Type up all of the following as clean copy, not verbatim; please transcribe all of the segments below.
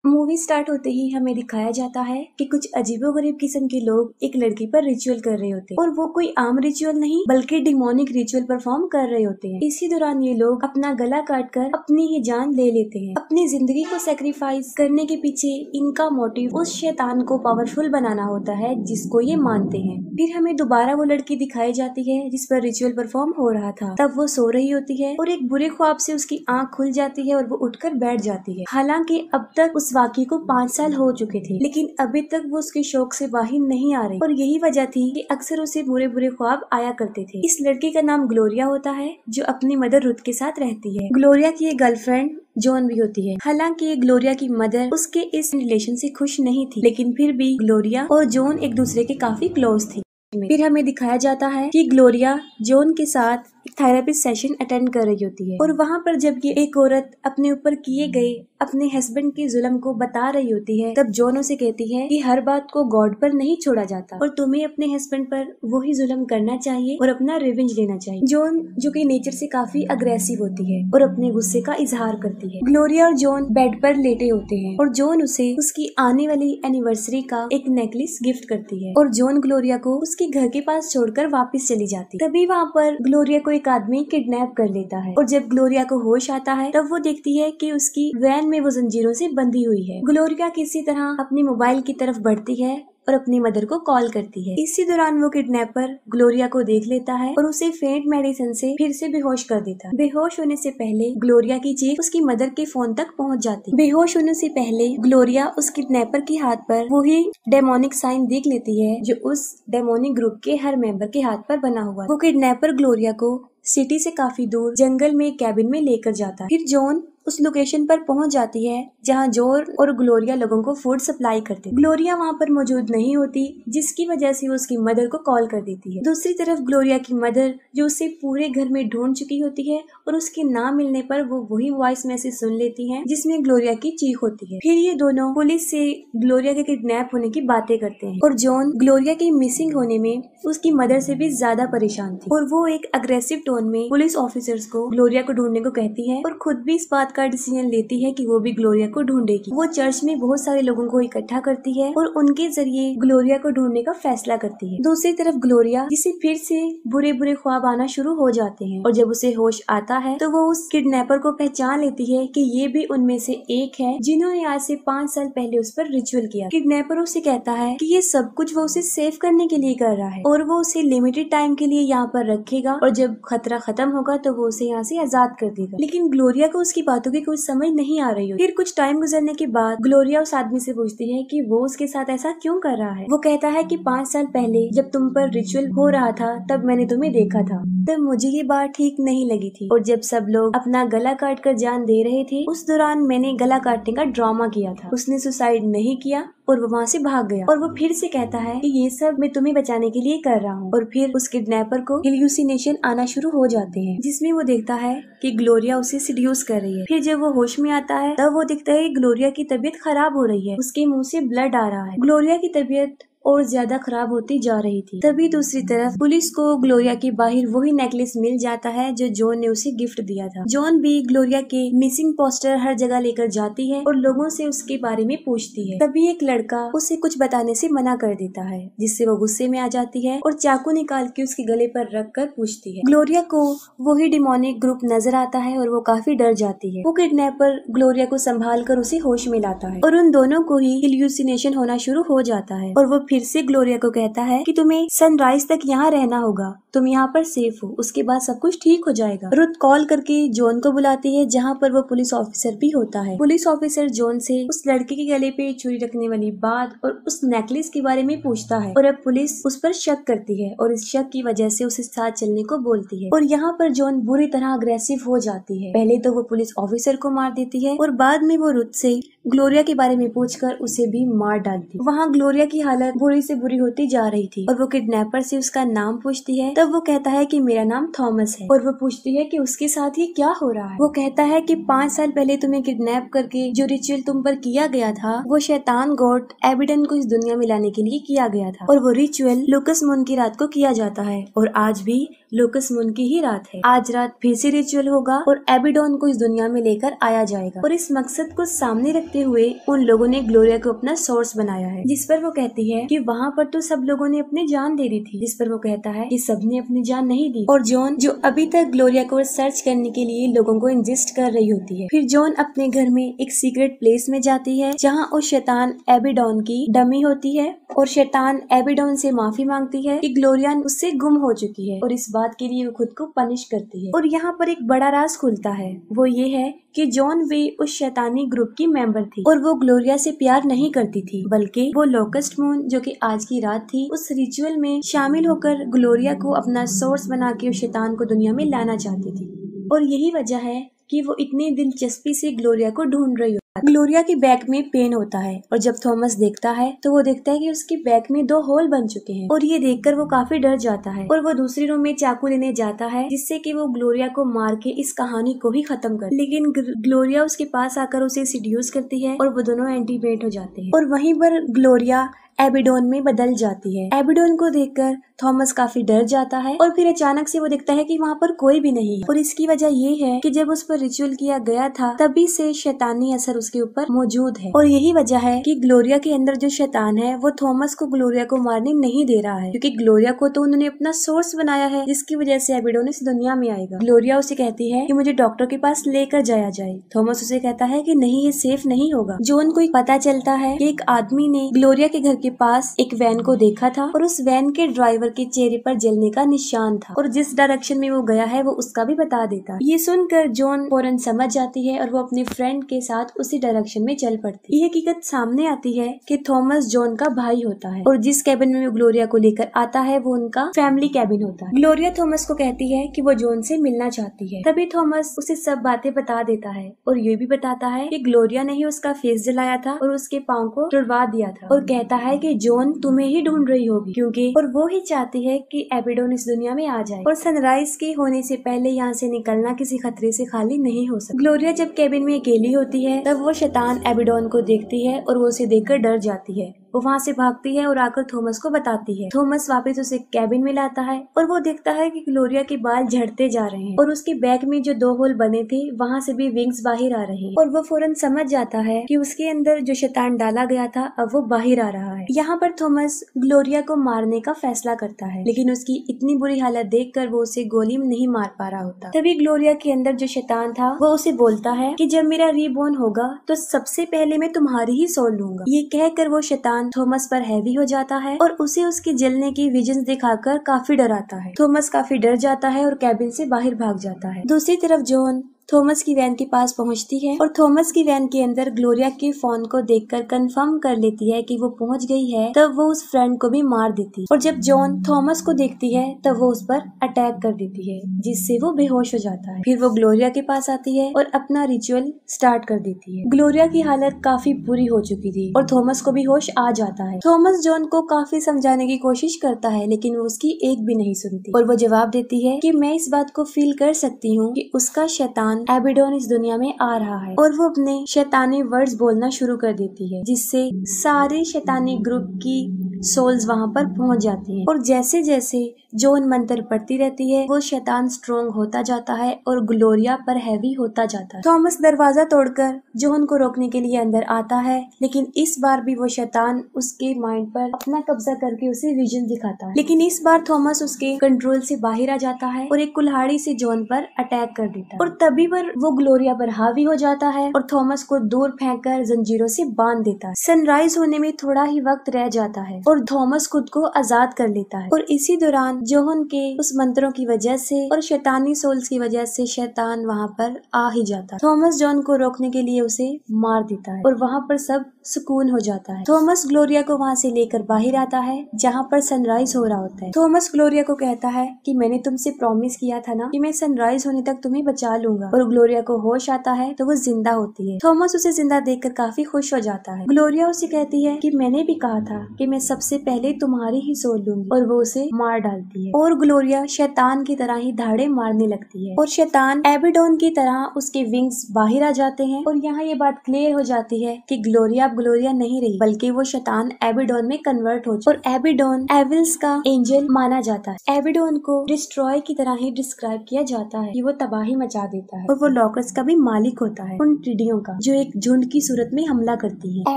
Movie start होते ही हमें दिखाया जाता है कि कुछ अजीबोगरीब किस्म के लोग एक लड़की पर रिचुअल कर रहे होते हैं और वो कोई आम रिचुअल नहीं बल्कि डिमोनिक रिचुअल परफॉर्म कर रहे होते हैं। इसी दौरान ये लोग अपना गला काट कर अपनी ही जान ले लेते हैं। अपनी जिंदगी को सेक्रीफाइस करने के पीछे इनका मोटिव उस शैतान को पावरफुल बनाना होता है जिसको ये मानते हैं। फिर हमें दोबारा वो लड़की दिखाई जाती है जिस पर रिचुअल परफॉर्म हो रहा था। तब वो सो रही होती है और एक बुरे ख्वाब से उसकी आँख खुल जाती है और वो उठकर बैठ जाती है। हालांकि अब तक उस वाक़ये को 5 साल हो चुके थे, लेकिन अभी तक वो उसके शौक से बाहर नहीं आ रही और यही वजह थी कि अक्सर उसे बुरे बुरे ख्वाब आया करते थे। इस लड़की का नाम ग्लोरिया होता है जो अपनी मदर रुथ के साथ रहती है। ग्लोरिया की एक गर्लफ्रेंड जॉन भी होती है। हालांकि ग्लोरिया की मदर उसके इस रिलेशन से खुश नहीं थी, लेकिन फिर भी ग्लोरिया और जॉन एक दूसरे के काफी क्लोज थी। फिर हमें दिखाया जाता है कि ग्लोरिया जॉन के साथ एक थेरेपी सेशन अटेंड कर रही होती है और वहाँ पर जब ये एक औरत अपने ऊपर किए गए अपने हस्बैंड के जुल्म को बता रही होती है, तब जॉन उसे कहती है कि हर बात को गॉड पर नहीं छोड़ा जाता और तुम्हें अपने हस्बैंड पर वही जुल्म करना चाहिए और अपना रिवेंज लेना चाहिए। जॉन जो कि नेचर से काफी अग्रेसिव होती है और अपने गुस्से का इजहार करती है। ग्लोरिया और जॉन बेड पर लेटे होते हैं और जॉन उसे उसकी आने वाली एनिवर्सरी का एक नेकलेस गिफ्ट करती है और जॉन ग्लोरिया को उसके घर के पास छोड़कर वापस चली जाती। तभी वहाँ पर ग्लोरिया को एक आदमी किडनैप कर लेता है और जब ग्लोरिया को होश आता है तब वो देखती है कि उसकी वैन में वो जंजीरों से बंधी हुई है। ग्लोरिया किसी तरह अपनी मोबाइल की तरफ बढ़ती है और अपनी मदर को कॉल करती है। इसी दौरान वो किडनैपर ग्लोरिया को देख लेता है और उसे फेंट मेडिसिन से फिर से बेहोश कर देता है। बेहोश होने से पहले ग्लोरिया की चीख उसकी मदर के फोन तक पहुंच जाती। बेहोश होने से पहले ग्लोरिया उस किडनैपर के हाथ पर वही डेमोनिक साइन देख लेती है जो उस डेमोनिक ग्रुप के हर मेंबर के हाथ पर बना हुआ है। वो किडनैपर ग्लोरिया को सिटी से काफी दूर जंगल में एक कैबिन में लेकर जाता है। फिर जॉन उस लोकेशन पर पहुंच जाती है जहां जॉन और ग्लोरिया लोगों को फूड सप्लाई करते। ग्लोरिया वहां पर मौजूद नहीं होती, जिसकी वजह से वो उसकी मदर को कॉल कर देती है। दूसरी तरफ ग्लोरिया की मदर जो उसे पूरे घर में ढूंढ चुकी होती है और उसके ना मिलने पर वो वही वॉइस मैसेज सुन लेती है जिसमें ग्लोरिया की चीख होती है। फिर ये दोनों पुलिस से ग्लोरिया के किडनैप होने की बातें करते हैं और जॉन ग्लोरिया के मिसिंग होने में उसकी मदर से भी ज्यादा परेशान थी और वो एक अग्रेसिव टोन में पुलिस ऑफिसर्स को ग्लोरिया को ढूंढने को कहती है और खुद भी इस बात का डिसीजन लेती है कि वो भी ग्लोरिया को ढूंढेगी। वो चर्च में बहुत सारे लोगों को इकट्ठा करती है और उनके जरिए ग्लोरिया को ढूंढने का फैसला करती है। दूसरी तरफ ग्लोरिया जिसे फिर से बुरे बुरे ख्वाब आना शुरू हो जाते हैं और जब उसे होश आता है तो वो उस किडनैपर को पहचान लेती है कि ये भी उनमें से एक है जिन्होंने आज से 5 साल पहले उस पर रिचुअल किया। किडनैपर उसे कहता है कि ये सब कुछ वो उसे सेव करने के लिए कर रहा है और वो उसे लिमिटेड टाइम के लिए यहाँ पर रखेगा और जब खतरा खत्म होगा तो वो उसे यहाँ से आजाद कर देगा। लेकिन ग्लोरिया को उसकी बातों की कुछ समझ नहीं आ रही हो। फिर कुछ टाइम गुजरने के बाद ग्लोरिया उस आदमी से पूछती है कि वो उसके साथ ऐसा क्यों कर रहा है। वो कहता है कि 5 साल पहले जब तुम पर रिचुअल हो रहा था तब मैंने तुम्हें देखा था, तब मुझे ये बात ठीक नहीं लगी थी और जब सब लोग अपना गला काट कर जान दे रहे थे उस दौरान मैंने गला काटने का ड्रामा किया था। उसने सुसाइड नहीं किया और वो वहाँ से भाग गया। और वो फिर से कहता है कि ये सब मैं तुम्हें बचाने के लिए कर रहा हूँ। और फिर उस किडनैपर को हेलुसिनेशन आना शुरू हो जाते हैं जिसमें वो देखता है कि ग्लोरिया उसे सीड्यूस कर रही है। फिर जब वो होश में आता है तब वो देखता है ग्लोरिया की तबीयत खराब हो रही है, उसके मुंह से ब्लड आ रहा है। ग्लोरिया की तबीयत और ज्यादा खराब होती जा रही थी। तभी दूसरी तरफ पुलिस को ग्लोरिया के बाहर वही नेकलेस मिल जाता है जो जॉन ने उसे गिफ्ट दिया था। जॉन भी ग्लोरिया के मिसिंग पोस्टर हर जगह लेकर जाती है और लोगों से उसके बारे में पूछती है। तभी एक लड़का उसे कुछ बताने से मना कर देता है जिससे वो गुस्से में आ जाती है और चाकू निकाल के उसके गले पर रख कर पूछती है। ग्लोरिया को वही डिमोनिक ग्रुप नजर आता है और वो काफी डर जाती है। वो किडनैपर ग्लोरिया को संभाल कर उसे होश में लाता है और उन दोनों को ही हेलुसिनेशन होना शुरू हो जाता है और वो फिर से ग्लोरिया को कहता है कि तुम्हें सनराइज तक यहाँ रहना होगा, तुम यहाँ पर सेफ हो, उसके बाद सब कुछ ठीक हो जाएगा। रुथ कॉल करके जॉन को बुलाती है जहाँ पर वो पुलिस ऑफिसर भी होता है। पुलिस ऑफिसर जॉन से उस लड़के के गले पे चूड़ी रखने वाली बात और उस नेकलेस के बारे में पूछता है और अब पुलिस उस पर शक करती है और इस शक की वजह से उसे साथ चलने को बोलती है और यहाँ पर जॉन बुरी तरह अग्रेसिव हो जाती है। पहले तो वो पुलिस ऑफिसर को मार देती है और बाद में वो रुथ से ग्लोरिया के बारे में पूछकर उसे भी मार डालती है। वहाँ ग्लोरिया की हालत बुरी से बुरी होती जा रही थी और वो किडनैपर से उसका नाम पूछती है। तब वो कहता है कि मेरा नाम थॉमस है और वो पूछती है कि उसके साथ ये क्या हो रहा है। वो कहता है कि 5 साल पहले तुम्हें किडनैप करके जो रिचुअल तुम पर किया गया था वो शैतान गॉड एबिडन को इस दुनिया में लाने के लिए किया गया था और वो रिचुअल लोकस मून की रात को किया जाता है और आज भी लोकस मून की ही रात है। आज रात फिर से रिचुअल होगा और एबिडोन को इस दुनिया में लेकर आया जाएगा और इस मकसद को सामने रखते हुए उन लोगों ने ग्लोरिया को अपना सोर्स बनाया है, जिस पर वो कहती है कि वहाँ पर तो सब लोगों ने अपनी जान दे दी थी, जिस पर वो कहता है कि सबने अपनी जान नहीं दी और जॉन जो अभी तक ग्लोरिया को सर्च करने के लिए लोगों को इंजिस्ट कर रही होती है। फिर जॉन अपने घर में एक सीक्रेट प्लेस में जाती है जहाँ उस शैतान एबिडोन की डमी होती है और शैतान एबिडोन से माफी मांगती है कि ग्लोरिया उससे गुम हो चुकी है और इस बात के लिए वो खुद को पनिश करती है। और यहाँ पर एक बड़ा राज खुलता है, वो ये है कि जॉन वे उस शैतानी ग्रुप की मेंबर थी और वो ग्लोरिया से प्यार नहीं करती थी, बल्कि वो लोकस्ट मून जो कि आज की रात थी उस रिचुअल में शामिल होकर ग्लोरिया को अपना सोर्स बना के उस शैतान को दुनिया में लाना चाहती थी। और यही वजह है कि वो इतनी दिलचस्पी से ग्लोरिया को ढूंढ रही होती है। ग्लोरिया की बैक में पेन होता है और जब थॉमस देखता है तो वो देखता है कि उसकी बैक में 2 होल बन चुके हैं और ये देखकर वो काफी डर जाता है और वो दूसरी रूम में चाकू लेने जाता है जिससे कि वो ग्लोरिया को मार के इस कहानी को ही खत्म कर। लेकिन ग्लोरिया उसके पास आकर उसे सिड्यूस करती है और वो दोनों एंटीमेट हो जाते हैं और वहीं पर ग्लोरिया एबिडोन में बदल जाती है। एबिडोन को देखकर थॉमस काफी डर जाता है और फिर अचानक से वो देखता है कि वहाँ पर कोई भी नहीं है और इसकी वजह ये है कि जब उस पर रिचुअल किया गया था तभी से शैतानी असर उसके ऊपर मौजूद है और यही वजह है कि ग्लोरिया के अंदर जो शैतान है वो थॉमस को ग्लोरिया को मारने नहीं दे रहा है, क्योंकि ग्लोरिया को तो उन्होंने अपना सोर्स बनाया है जिसकी वजह से एबिडोन इस दुनिया में आएगा। ग्लोरिया उसे कहती है कि मुझे डॉक्टर के पास लेकर जाया जाए। थॉमस उसे कहता है कि नहीं, ये सेफ नहीं होगा। जॉन को पता चलता है कि एक आदमी ने ग्लोरिया के घर के पास एक वैन को देखा था और उस वैन के ड्राइवर के चेहरे पर जलने का निशान था और जिस डायरेक्शन में वो गया है वो उसका भी बता देता। ये सुनकर जॉन फौरन समझ जाती है और वो अपने फ्रेंड के साथ उसी डायरेक्शन में चल पड़ती। ये हकीकत सामने आती है कि थॉमस जॉन का भाई होता है और जिस कैबिन में वो ग्लोरिया को लेकर आता है वो उनका फैमिली कैबिन होता है। ग्लोरिया थॉमस को कहती है कि वो जॉन से मिलना चाहती है, तभी थॉमस उसे सब बातें बता देता है और ये भी बताता है कि ग्लोरिया ने ही उसका फेस जलाया था और उसके पाँव को तुड़वा दिया था और कहता है कि जॉन तुम्हें ही ढूंढ रही होगी क्योंकि और वो ही चाहती है कि एबिडोन इस दुनिया में आ जाए और सनराइज के होने से पहले यहाँ से निकलना किसी खतरे से खाली नहीं हो सकता। ग्लोरिया जब कैबिन में अकेली होती है तब वो शैतान एबिडोन को देखती है और वो उसे देखकर डर जाती है। वो वहाँ से भागती है और आकर थॉमस को बताती है। थॉमस वापस उसे कैबिन में लाता है और वो देखता है कि ग्लोरिया के बाल झड़ते जा रहे हैं और उसके बैक में जो 2 होल बने थे वहाँ से भी विंग्स बाहर आ रहे हैं और वो फौरन समझ जाता है कि उसके अंदर जो शैतान डाला गया था अब वो बाहर आ रहा है। यहाँ पर थॉमस ग्लोरिया को मारने का फैसला करता है, लेकिन उसकी इतनी बुरी हालत देखकर वो उसे गोली में नहीं मार पा रहा होता। तभी ग्लोरिया के अंदर जो शैतान था वो उसे बोलता है कि जब मेरा रीबॉर्न होगा तो सबसे पहले मैं तुम्हारी ही सोल लूंगा। ये कहकर वो शैतान थॉमस पर हैवी हो जाता है और उसे उसके जलने की विजन्स दिखाकर काफी डराता है। थॉमस काफी डर जाता है और कैबिन से बाहर भाग जाता है। दूसरी तरफ जॉन थॉमस की वैन के पास पहुंचती है और थॉमस की वैन के अंदर ग्लोरिया के फोन को देखकर कंफर्म कर लेती है कि वो पहुंच गई है। तब वो उस फ्रेंड को भी मार देती है और जब जॉन थॉमस को देखती है तब वो उस पर अटैक कर देती है जिससे वो बेहोश हो जाता है। फिर वो ग्लोरिया के पास आती है और अपना रिचुअल स्टार्ट कर देती है। ग्लोरिया की हालत काफी बुरी हो चुकी थी और थॉमस को भी होश आ जाता है। थॉमस जॉन को काफी समझाने की कोशिश करता है लेकिन वो उसकी एक भी नहीं सुनती और वो जवाब देती है कि मैं इस बात को फील कर सकती हूँ कि उसका शैतान एबिडोन इस दुनिया में आ रहा है और वो अपने शैतानी वर्ड्स बोलना शुरू कर देती है जिससे सारे शैतानी ग्रुप की सोल्स वहाँ पर पहुँच जाती हैं और जैसे जैसे जॉन मंत्र पढ़ती रहती है वो शैतान स्ट्रॉन्ग होता जाता है और ग्लोरिया पर हैवी होता जाता है। थॉमस दरवाजा तोड़कर जॉन को रोकने के लिए अंदर आता है लेकिन इस बार भी वो शैतान उसके माइंड पर अपना कब्जा करके उसे विजन दिखाता है, लेकिन इस बार थॉमस उसके कंट्रोल से बाहर आ जाता है और एक कुल्हाड़ी से जॉन पर अटैक कर देता है और तभी पर वो ग्लोरिया पर हावी हो जाता है और थॉमस को दूर फेंककर जंजीरों से बांध देता है। सनराइज होने में थोड़ा ही वक्त रह जाता है और थॉमस खुद को आजाद कर लेता है और इसी दौरान जोहन के उस मंत्रों की वजह से और शैतानी सोल्स की वजह से शैतान वहाँ पर आ ही जाता है। थॉमस जॉन को रोकने के लिए उसे मार देता है और वहाँ पर सब सुकून हो जाता है। थॉमस ग्लोरिया को वहाँ से लेकर बाहर आता है जहाँ पर सनराइज हो रहा होता है। थॉमस ग्लोरिया को कहता है कि मैंने तुमसे प्रॉमिस किया था ना कि मैं सनराइज होने तक तुम्हें बचा लूंगा, और ग्लोरिया को होश आता है तो वो जिंदा होती है। थॉमस उसे जिंदा देखकर काफी खुश हो जाता है। ग्लोरिया उसे कहती है कि मैंने भी कहा था कि मैं सबसे पहले तुम्हारी ही सोल लूंगी, और वो उसे मार डालती है और ग्लोरिया शैतान की तरह ही धाड़े मारने लगती है और शैतान एबिडोन की तरह उसके विंग्स बाहर आ जाते हैं। और यहाँ ये बात क्लियर हो जाती है कि ग्लोरिया अब ग्लोरिया नहीं रही, बल्कि वो शैतान एबिडोन में कन्वर्ट हो और एबिडोन एविल्स का एंजल माना जाता है। एबिडोन को डिस्ट्रॉय की तरह ही डिस्क्राइब किया जाता है कि वो तबाही मचा देता है और वो लॉकर्स का भी मालिक होता है, उन टिड्डियों का जो एक झुंड की सूरत में हमला करती है।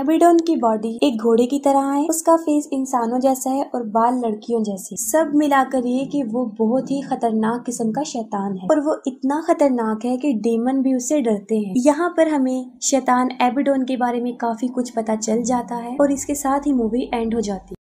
एबिडोन की बॉडी एक घोड़े की तरह है, उसका फेस इंसानों जैसा है और बाल लड़कियों जैसे। सब मिलाकर ये कि वो बहुत ही खतरनाक किस्म का शैतान है और वो इतना खतरनाक है कि डेमन भी उससे डरते हैं। यहाँ पर हमें शैतान एबिडोन के बारे में काफी कुछ पता चल जाता है और इसके साथ ही मूवी एंड हो जाती है।